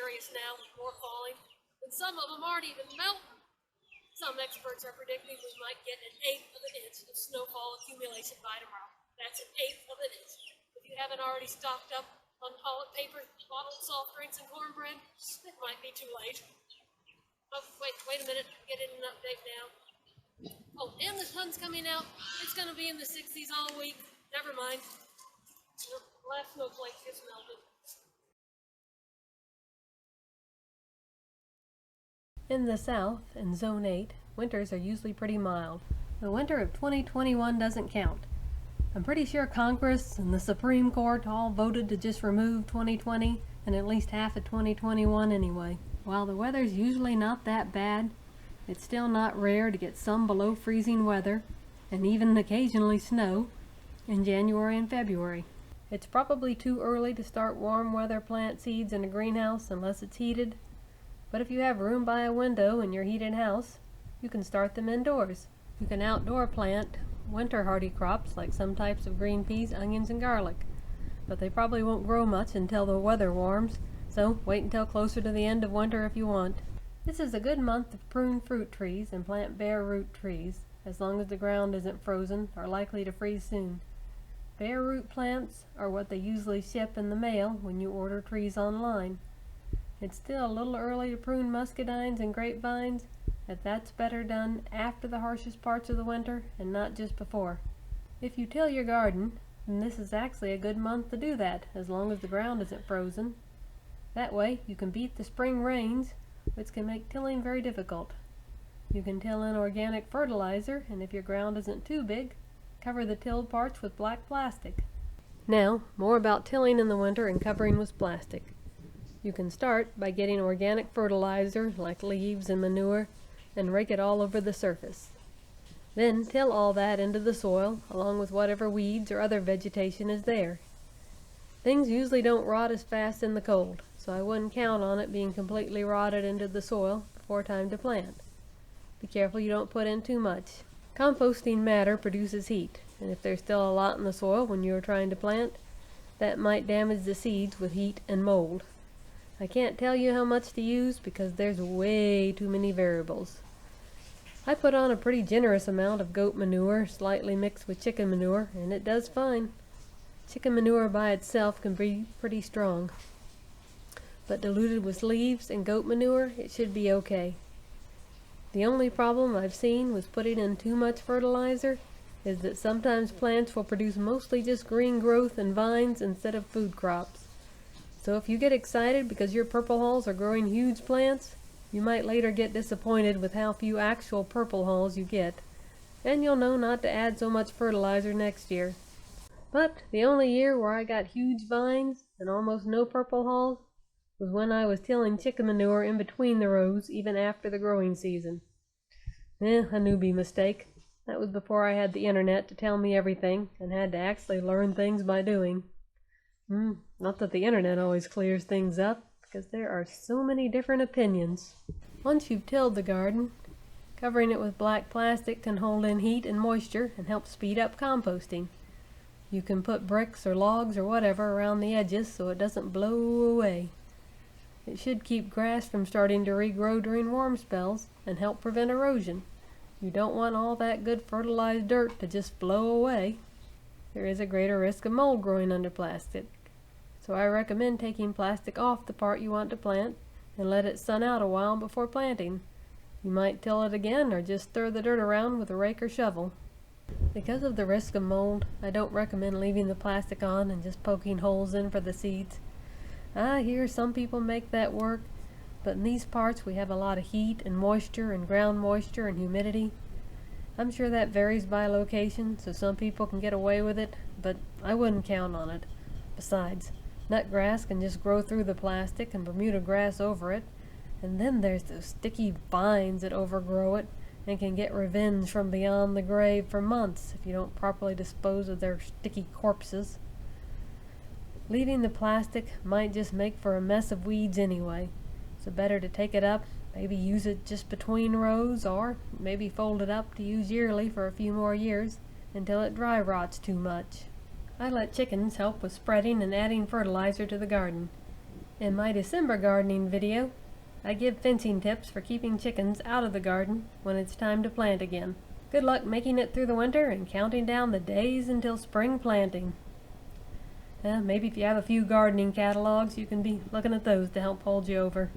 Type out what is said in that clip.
serious now with more falling, and some of them aren't even melting. Some experts are predicting we might get an eighth of an inch of snowfall accumulation by tomorrow. That's an eighth of an inch. If you haven't already stocked up on toilet paper, bottled soft drinks, and cornbread, it might be too late. Oh, wait a minute. I'm getting an update now. Oh, and the sun's coming out. It's going to be in the 60s all week. Never mind. The last snowflake just melted. In the south, in Zone 8, winters are usually pretty mild. The winter of 2021 doesn't count. I'm pretty sure Congress and the Supreme Court all voted to just remove 2020 and at least half of 2021 anyway. While the weather's usually not that bad, it's still not rare to get some below freezing weather, and even occasionally snow, in January and February. It's probably too early to start warm weather plant seeds in a greenhouse unless it's heated, but if you have room by a window in your heated house, you can start them indoors. You can outdoor plant winter hardy crops like some types of green peas, onions, and garlic, but they probably won't grow much until the weather warms, so wait until closer to the end of winter if you want. This is a good month to prune fruit trees and plant bare root trees, as long as the ground isn't frozen or likely to freeze soon. Bare root plants are what they usually ship in the mail when you order trees online. It's still a little early to prune muscadines and grapevines, but that's better done after the harshest parts of the winter and not just before. If you till your garden, then this is actually a good month to do that, as long as the ground isn't frozen. That way you can beat the spring rains, which can make tilling very difficult. You can till in organic fertilizer, and if your ground isn't too big, cover the tilled parts with black plastic. Now, more about tilling in the winter and covering with plastic. You can start by getting organic fertilizer like leaves and manure and rake it all over the surface. Then till all that into the soil along with whatever weeds or other vegetation is there. Things usually don't rot as fast in the cold, so I wouldn't count on it being completely rotted into the soil before time to plant. Be careful you don't put in too much. Composting matter produces heat, and if there's still a lot in the soil when you are trying to plant, that might damage the seeds with heat and mold. I can't tell you how much to use because there's way too many variables. I put on a pretty generous amount of goat manure, slightly mixed with chicken manure, and it does fine. Chicken manure by itself can be pretty strong, but diluted with leaves and goat manure, it should be okay. The only problem I've seen with putting in too much fertilizer is that sometimes plants will produce mostly just green growth and vines instead of food crops. So if you get excited because your purple hulls are growing huge plants, you might later get disappointed with how few actual purple hulls you get, and you'll know not to add so much fertilizer next year. But the only year where I got huge vines and almost no purple hulls was when I was tilling chicken manure in between the rows even after the growing season. A newbie mistake. That was before I had the internet to tell me everything and had to actually learn things by doing. Not that the internet always clears things up, because there are so many different opinions. Once you've tilled the garden, covering it with black plastic can hold in heat and moisture and help speed up composting. You can put bricks or logs or whatever around the edges so it doesn't blow away. It should keep grass from starting to regrow during warm spells and help prevent erosion. You don't want all that good fertilized dirt to just blow away. There is a greater risk of mold growing under plastic, so I recommend taking plastic off the part you want to plant and let it sun out a while before planting. You might till it again or just stir the dirt around with a rake or shovel. Because of the risk of mold, I don't recommend leaving the plastic on and just poking holes in for the seeds. I hear some people make that work, but in these parts we have a lot of heat and moisture and ground moisture and humidity. I'm sure that varies by location, so some people can get away with it, but I wouldn't count on it. Besides, nut grass can just grow through the plastic and Bermuda grass over it, and then there's those sticky vines that overgrow it and can get revenge from beyond the grave for months if you don't properly dispose of their sticky corpses. Leaving the plastic might just make for a mess of weeds anyway, so better to take it up, maybe use it just between rows, or maybe fold it up to use yearly for a few more years until it dry rots too much. I let chickens help with spreading and adding fertilizer to the garden. In my December gardening video, I give fencing tips for keeping chickens out of the garden when it's time to plant again. Good luck making it through the winter and counting down the days until spring planting. Maybe if you have a few gardening catalogs, you can be looking at those to help hold you over.